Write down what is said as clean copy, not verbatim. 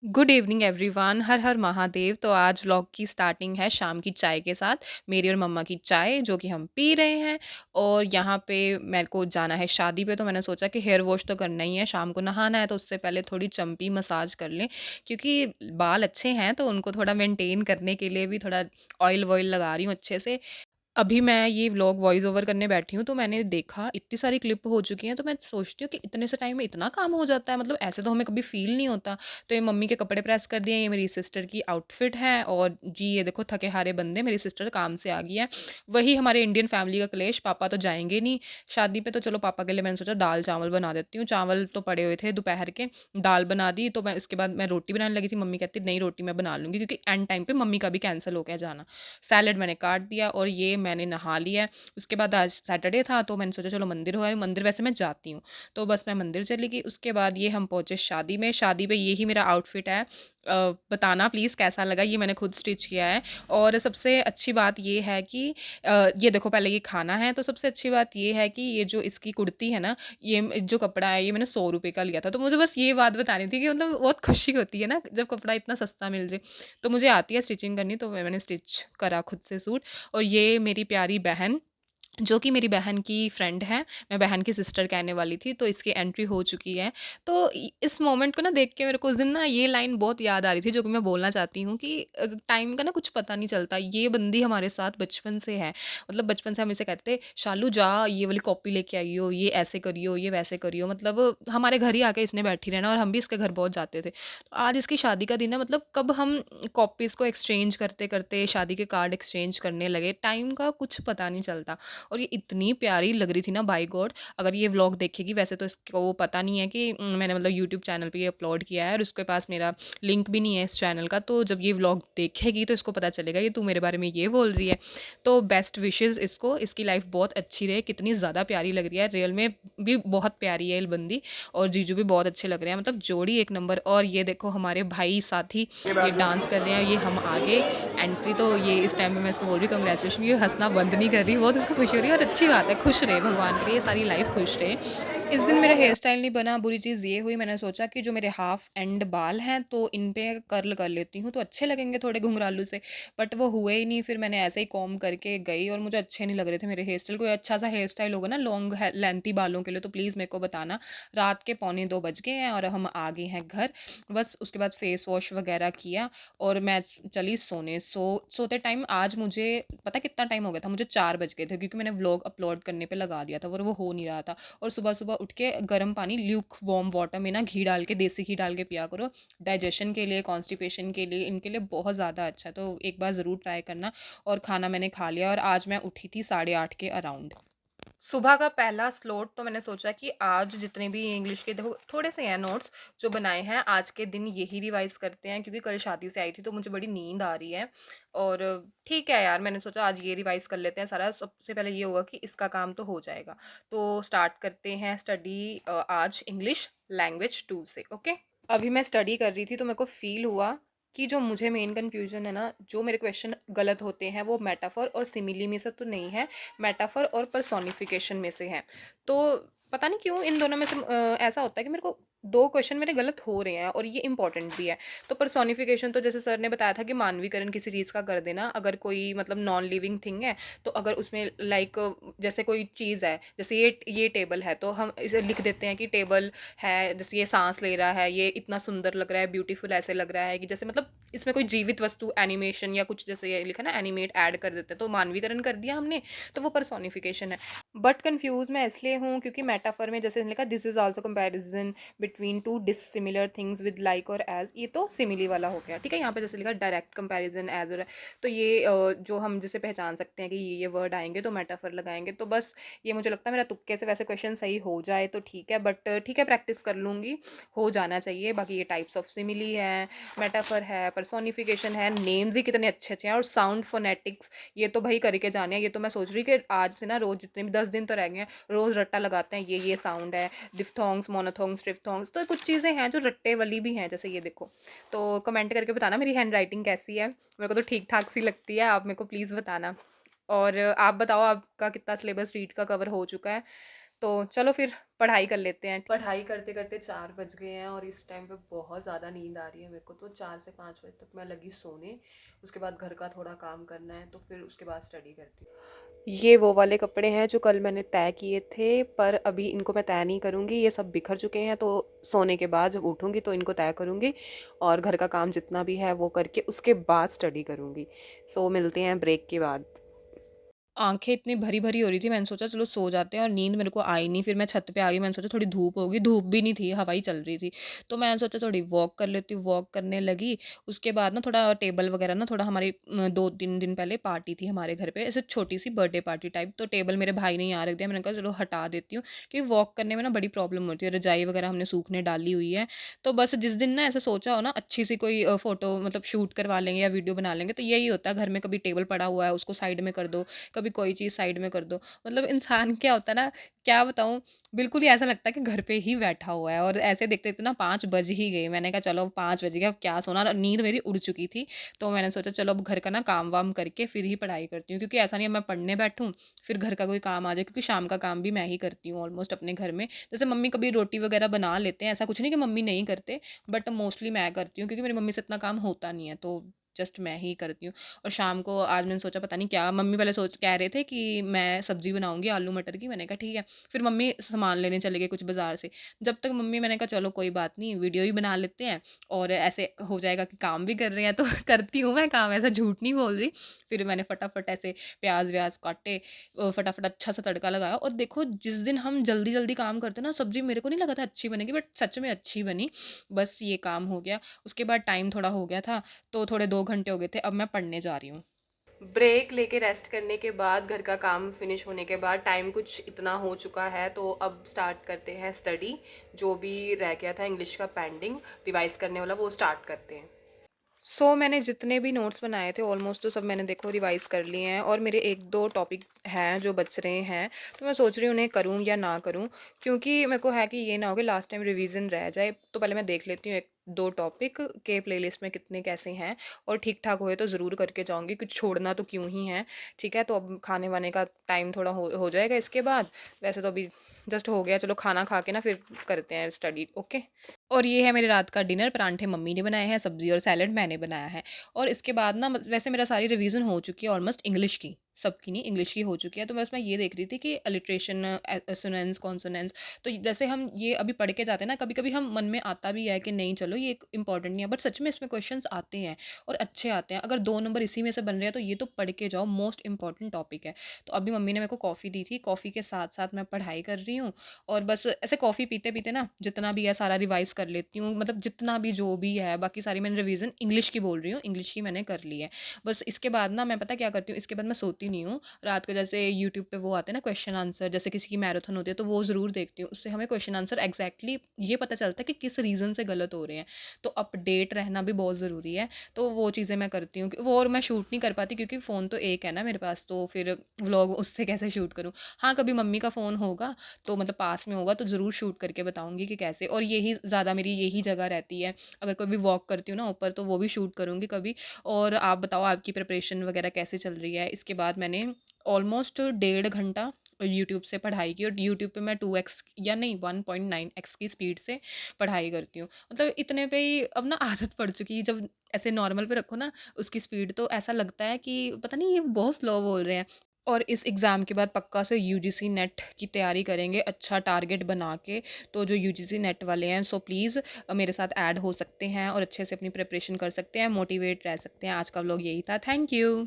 Good evening everyone. Har Har Mahadev. तो आज vlog की स्टार्टिंग है शाम की चाय के साथ। मेरी और मम्मा की चाय जो कि हम पी रहे हैं। और यहाँ पे मेरे को जाना है शादी पे, तो मैंने सोचा कि हेयर वॉश तो करना ही है, शाम को नहाना है, तो उससे पहले थोड़ी चंपी मसाज कर लें, क्योंकि बाल अच्छे हैं तो उनको थोड़ा मेंटेन करने के लिए भी थोड़ा ऑयल वॉयल लगा रही हूँ अच्छे से। अभी मैं ये व्लॉग वॉइस ओवर करने बैठी हूँ, तो मैंने देखा इतनी सारी क्लिप हो चुकी हैं, तो मैं सोचती हूँ कि इतने से टाइम में इतना काम हो जाता है, मतलब ऐसे तो हमें कभी फ़ील नहीं होता। तो ये मम्मी के कपड़े प्रेस कर दिए, ये मेरी सिस्टर की आउटफिट है, और जी ये देखो थके-हारे बंदे, मेरी सिस्टर काम से आ गई है। वही हमारे इंडियन फैमिली का क्लेश, पापा तो जाएँगे नहीं शादी पे, तो चलो पापा के लिए मैंने सोचा दाल-चावल बना देती हूँ। चावल तो पड़े हुए थे दोपहर के, दाल बना दी, तो मैं उसके बाद मैं रोटी बनाने लगी थी, मम्मी कहती नहीं रोटी मैं बना लूँगी, क्योंकि एंड टाइम पे मम्मी का भी कैंसल हो गया जाना। सैलेड मैंने काट दिया और ये मैंने नहा लिया है। उसके बाद आज सैटरडे था, तो मैंने सोचा चलो मंदिर हो आए, मंदिर वैसे मैं जाती हूँ, तो बस मैं मंदिर चली गई। उसके बाद ये हम पहुँचे शादी में, शादी पे यही मेरा आउटफिट है। बताना प्लीज़ कैसा लगा, ये मैंने खुद स्टिच किया है। और सबसे अच्छी बात ये है कि ये देखो पहले ये खाना है, तो सबसे अच्छी बात ये है कि ये जो इसकी कुर्ती है ना, जो कपड़ा है ये मैंने 100 रुपए का लिया था। तो मुझे बस ये बात बतानी थी कि मतलब बहुत खुशी होती है ना जब कपड़ा इतना सस्ता मिल जाए। तो मुझे आती है स्टिचिंग करनी, तो मैंने स्टिच करा खुद से सूट। और ये मेरी प्यारी बहन, जो कि मेरी बहन की फ्रेंड है, मैं बहन की सिस्टर कहने वाली थी, तो इसकी एंट्री हो चुकी है। तो इस मोमेंट को ना देख के मेरे को उस दिन ना ये लाइन बहुत याद आ रही थी, जो कि मैं बोलना चाहती हूँ कि टाइम का ना कुछ पता नहीं चलता। ये बंदी हमारे साथ बचपन से है, मतलब बचपन से हम इसे कहते थे शालू जा ये वाली कॉपी लेके आई हो, ये ऐसे करियो, ये वैसे करियो, मतलब हमारे घर ही आके इसने बैठी रहना, और हम भी इसके घर बहुत जाते थे। तो आज इसकी शादी का दिन है, मतलब कब हम कॉपीज़ को एक्सचेंज करते करते शादी के कार्ड एक्सचेंज करने लगे, टाइम का कुछ पता नहीं चलता। और ये इतनी प्यारी लग रही थी ना, बाय गॉड। अगर ये व्लॉग देखेगी, वैसे तो इसको पता नहीं है कि मैंने मतलब यूट्यूब चैनल पे ये अपलोड किया है, और उसके पास मेरा लिंक भी नहीं है इस चैनल का, तो जब ये व्लॉग देखेगी तो इसको पता चलेगा कि तू मेरे बारे में ये बोल रही है। तो बेस्ट विशेज़ इसको, इसकी लाइफ बहुत अच्छी रहे। कितनी ज़्यादा प्यारी लग रही है, रियल में भी बहुत प्यारी है ये बंदी। और जीजू भी बहुत अच्छे लग रहे हैं, मतलब जोड़ी एक नंबर। और ये देखो हमारे भाई साथी ये डांस कर रहे हैं, ये हम आगे एंट्री। तो ये इस टाइम पे मैं इसको बोल रही हूँ कांग्रेचुलेशन, ये हँसना बंद नहीं कर रही, बहुत इसको खुशी हो रही है। और अच्छी बात है, खुश रहे, भगवान करे ये सारी लाइफ खुश रहे। इस दिन मेरा हेयर स्टाइल नहीं बना, बुरी चीज़ ये हुई, मैंने सोचा कि जो मेरे हाफ एंड बाल हैं तो इन पे कर्ल कर लेती हूँ, तो अच्छे लगेंगे थोड़े घुंघरालू से, बट वो हुए ही नहीं। फिर मैंने ऐसे ही कॉम्ब करके गई, और मुझे अच्छे नहीं लग रहे थे मेरे हेयर स्टाइल। कोई अच्छा सा हेयर स्टाइल होगा ना लॉन्ग लेंथी बालों के लिए, तो प्लीज़ मेरे को बताना। रात के 1:45 बज गए हैं और हम आ गए हैं घर। बस उसके बाद फेस वॉश वगैरह किया, और मैं चली सोने। सोते टाइम आज मुझे पता कितना टाइम हो गया था, मुझे 4 बज गए थे, क्योंकि मैंने व्लॉग अपलोड करने पे लगा दिया था और वो हो नहीं रहा था। और सुबह-सुबह उठ के गर्म पानी ल्यूक वार्म वाटर में ना घी डाल के, देसी घी डाल के पिया करो। डाइजेशन के लिए, कॉन्स्टिपेशन के लिए, इनके लिए बहुत ज़्यादा अच्छा है, तो एक बार ज़रूर ट्राई करना। और खाना मैंने खा लिया, और आज मैं उठी थी 8:30 के अराउंड। सुबह का पहला स्लॉट, तो मैंने सोचा कि आज जितने भी इंग्लिश के देखो थोड़े से हैं नोट्स जो बनाए हैं, आज के दिन यही रिवाइज करते हैं, क्योंकि कल शादी से आई थी तो मुझे बड़ी नींद आ रही है। और ठीक है यार, मैंने सोचा आज ये रिवाइज कर लेते हैं सारा। सबसे पहले ये होगा कि इसका काम तो हो जाएगा। तो स्टार्ट करते हैं स्टडी आज इंग्लिश लैंग्वेज 2 से। ओके, अभी मैं स्टडी कर रही थी, तो मेरे को फ़ील हुआ कि जो मुझे मेन कन्फ्यूज़न है ना, जो मेरे क्वेश्चन गलत होते हैं, वो मेटाफर और सिमिली में से तो नहीं है, मेटाफर और पर्सोनिफिकेशन में से हैं। तो पता नहीं क्यों इन दोनों में से ऐसा होता है कि मेरे को 2 क्वेश्चन मेरे गलत हो रहे हैं, और ये इम्पोर्टेंट भी है। तो पर्सोनिफिकेशन तो जैसे सर ने बताया था कि मानवीकरण किसी चीज़ का कर देना, अगर कोई मतलब नॉन लिविंग थिंग है, तो अगर उसमें लाइक जैसे कोई चीज़ है, जैसे ये टेबल है, तो हम इसे लिख देते हैं कि टेबल है, जैसे ये सांस ले रहा है, ये इतना सुंदर लग रहा है, ब्यूटीफुल ऐसे लग रहा है, कि जैसे मतलब इसमें कोई जीवित वस्तु एनिमेशन या कुछ जैसे ये लिखा ना एनिमेट ऐड कर देते हैं, तो मानवीकरण कर दिया हमने, तो वो पर्सोनिफिकेशन है। बट कंफ्यूज मैं इसलिए हूँ क्योंकि मेटाफर में जैसे लिखा this is also comparison between two dissimilar things with like और एज, ये तो सिमिली वाला हो गया, ठीक है। यहाँ पे जैसे लिखा डायरेक्ट कंपैरिजन एज और, तो ये जो हम जिसे पहचान सकते हैं कि ये वर्ड आएंगे तो मेटाफर लगाएंगे। तो बस ये मुझे लगता है मेरा तुक्के से वैसे क्वेश्चन सही हो जाए तो ठीक है, बट ठीक है प्रैक्टिस कर लूँगी, हो जाना चाहिए। बाकी ये टाइप्स ऑफ सिमिली है, मेटाफर है, पर्सोनिफिकेशन है, नेम्स ही कितने अच्छे अच्छे हैं, और साउंड फोनेटिक्स ये तो भाई करके जाने हैं। ये तो मैं सोच रही कि आज से ना रोज जितने भी 10 दिन तो रह गए हैं, रोज रट्टा लगाते हैं, ये साउंड है, डिफ्थोंग्स, मोनोथोंग्स, ट्रिफ्थोंग्स, तो कुछ चीज़ें हैं जो रट्टे वाली भी हैं, जैसे ये देखो। तो कमेंट करके बताना मेरी हैंड राइटिंग कैसी है, मेरे को तो ठीक ठाक सी लगती है, आप मेरे को प्लीज़ बताना। और आप बताओ आपका कितना सिलेबस रीड का कवर हो चुका है। तो चलो फिर पढ़ाई कर लेते हैं। पढ़ाई करते-करते 4 बज गए हैं और इस टाइम पे बहुत ज़्यादा नींद आ रही है मेरे को, तो 4 से 5 बजे तक मैं लगी सोने। उसके बाद घर का थोड़ा काम करना है, तो फिर उसके बाद स्टडी करती हूँ। ये वो वाले कपड़े हैं जो कल मैंने तय किए थे, पर अभी इनको मैं तय नहीं करूँगी, ये सब बिखर चुके हैं, तो सोने के बाद जब उठूँगी तो इनको तय करूँगी और घर का काम जितना भी है वो करके उसके बाद स्टडी करूँगी। सो मिलते हैं ब्रेक के बाद। आँखें इतनी भरी-भरी हो रही थी, मैंने सोचा चलो सो जाते हैं और नींद मेरे को आई नहीं, फिर मैं छत पे आ गई, मैंने सोचा थोड़ी धूप होगी, धूप भी नहीं थी, हवा ही चल रही थी। तो मैंने सोचा थोड़ी वॉक कर लेती हूँ, वॉक करने लगी, उसके बाद ना थोड़ा टेबल वगैरह ना थोड़ा हमारी 2-3 दिन पहले पार्टी थी हमारे घर पे, ऐसे छोटी-सी बर्थडे पार्टी टाइप, तो टेबल मेरे भाई ने यहाँ रख दिया, मैंने कहा चलो हटा देती हूँ, क्योंकि वॉक करने में ना बड़ी प्रॉब्लम होती है, रज़ाई वगैरह हमने सूखने डाली हुई है। तो बस जिस दिन ना ऐसा सोचा हो ना अच्छी सी कोई फ़ोटो मतलब शूट करवा लेंगे या वीडियो बना लेंगे, तो यही होता है घर में कभी टेबल पड़ा हुआ है, उसको साइड में कर दो, कभी कोई चीज़ साइड में कर दो। मतलब इंसान क्या होता है ना, क्या बताऊँ, बिल्कुल ही ऐसा लगता है कि घर पे ही बैठा हुआ है और ऐसे देखते-देखते ना 5 बज ही गए। मैंने कहा चलो अब 5 बज गए, अब क्या सोना, नींद मेरी उड़ चुकी थी। तो मैंने सोचा चलो अब घर का ना काम-वाम करके फिर ही पढ़ाई करती हूँ, क्योंकि ऐसा नहीं है मैं पढ़ने बैठूँ, फिर घर का कोई काम आ जाए, क्योंकि शाम का काम भी मैं ही करती हूँ ऑलमोस्ट अपने घर में। जैसे मम्मी कभी रोटी वगैरह बना लेते हैं, ऐसा कुछ नहीं कि मम्मी नहीं करते, बट मोस्टली मैं करती हूँ, क्योंकि मेरी मम्मी से इतना काम होता नहीं है, तो जस्ट मैं ही करती हूँ। और शाम को आज मैंने सोचा पता नहीं क्या, मम्मी पहले कह रहे थे कि मैं सब्ज़ी बनाऊँगी आलू मटर की, मैंने कहा ठीक है। फिर मम्मी सामान लेने चले गए कुछ बाज़ार से। जब तक मम्मी, मैंने कहा चलो कोई बात नहीं, वीडियो ही बना लेते हैं और ऐसे हो जाएगा कि काम भी कर रहे हैं, तो करती हूँ मैं काम, ऐसा झूठ नहीं बोल रही। फिर मैंने फटाफट ऐसे प्याज़-व्याज़ काटे, फटाफट अच्छा-सा तड़का लगाया और देखो जिस दिन हम जल्दी-जल्दी काम करते हैं ना, सब्ज़ी मेरे को नहीं लगा था अच्छी बनेगी, बट सच में अच्छी बनी। बस ये काम हो गया। उसके बाद टाइम थोड़ा हो गया था, तो थोड़े 2 घंटे हो गए थे, अब मैं पढ़ने जा रही हूँ। ब्रेक लेके रेस्ट करने के बाद, घर का काम फिनिश होने के बाद टाइम कुछ इतना हो चुका है, तो अब स्टार्ट करते हैं स्टडी। जो भी रह गया था इंग्लिश का पेंडिंग रिवाइज़ करने वाला, वो स्टार्ट करते हैं। मैंने जितने भी नोट्स बनाए थे ऑलमोस्ट तो सब मैंने देखो रिवाइज़ कर लिए हैं और मेरे 1-2 टॉपिक हैं जो बच रहे हैं, तो मैं सोच रही हूँ उन्हें करूँ या ना करूँ, क्योंकि मेरे को है कि ये ना हो कि लास्ट टाइम रिवीजन रह जाए। तो पहले मैं देख लेती हूँ 1-2 टॉपिक के प्लेलिस्ट में कितने कैसे हैं, और ठीक-ठाक हुए तो ज़रूर करके जाऊँगी, कुछ छोड़ना तो क्यों ही है, ठीक है? तो अब खाने-वाने का टाइम थोड़ा हो जाएगा इसके बाद, वैसे तो अभी जस्ट हो गया, चलो खाना खा के ना फिर करते हैं स्टडी, ओके? और ये है मेरे रात का डिनर, परांठे मम्मी ने बनाए हैं, सब्ज़ी और सैलेड मैंने बनाया है। और इसके बाद ना वैसे मेरा सारी रिवीज़न हो चुकी है ऑलमोस्ट इंग्लिश की, सबकी नहीं, इंग्लिश की हो चुकी है। तो बस मैं ये देख रही थी कि अलिट्रेशन, एसोनेंस, कॉन्सोनेंस, तो जैसे हम ये अभी पढ़ के जाते हैं ना, कभी-कभी हम मन में आता भी है कि नहीं चलो ये एक इम्पोर्टेंट नहीं है, बट सच में इसमें क्वेश्चंस आते हैं और अच्छे आते हैं। अगर 2 नंबर इसी में से बन रहे हैं तो ये तो पढ़ के जाओ, मोस्ट इम्पोर्टेंट टॉपिक है। तो अभी मम्मी ने मेरे को कॉफ़ी दी थी, कॉफ़ी के साथ-साथ मैं पढ़ाई कर रही हूँ और बस ऐसे कॉफ़ी पीते-पीते ना जितना भी है सारा रिवाइज़ कर लेती हूँ, मतलब जितना भी जो भी है, बाकी सारी मैंने रिवीज़न इंग्लिश की बोल रही हूँ, इंग्लिश की मैंने कर ली है। बस इसके बाद ना मैं पता है क्या करती हूँ, इसके बाद मैं सोती नहीं हूँ। रात को जैसे यूट्यूब पे वो आते हैं ना क्वेश्चन आंसर, जैसे किसी की मैराथन होती है तो वो ज़रूर देखती हूँ। उससे हमें क्वेश्चन आंसर एग्ज़ैक्टली ये पता चलता है कि किस रीज़न से गलत हो रहे हैं। तो अपडेट रहना भी बहुत ज़रूरी है, तो वो चीज़ें मैं करती हूँ। वो और मैं शूट नहीं कर पाती क्योंकि फ़ोन तो एक है ना मेरे पास, तो फिर व्लॉग उससे कैसे शूट करूँ? हाँ, कभी मम्मी का फ़ोन होगा तो मतलब पास में होगा तो ज़रूर शूट करके बताऊँगी कि कैसे, और यही ज़्यादा मेरी यही जगह रहती है। अगर कभी वॉक करती हूँ ना ऊपर तो वो भी शूट करूँगी कभी। और आप बताओ आपकी प्रिपरेशन वगैरह कैसे चल रही है? इसके बाद मैंने ऑलमोस्ट 1.5 घंटा यूट्यूब से पढ़ाई की और यूट्यूब पे मैं 2x या नहीं 1.9x की स्पीड से पढ़ाई करती हूँ। मतलब इतने पे ही अब ना आदत पड़ चुकी है, जब ऐसे नॉर्मल पे रखो ना उसकी स्पीड, तो ऐसा लगता है कि पता नहीं ये बहुत स्लो बोल रहे हैं। और इस एग्ज़ाम के बाद पक्का से यूजीसी नेट की तैयारी करेंगे अच्छा टारगेट बना के। तो जो यूजीसी नेट वाले हैं सो प्लीज़ मेरे साथ ऐड हो सकते हैं और अच्छे से अपनी प्रिपरेशन कर सकते हैं, मोटिवेट रह सकते हैं। आज का व्लॉग यही था। Thank you.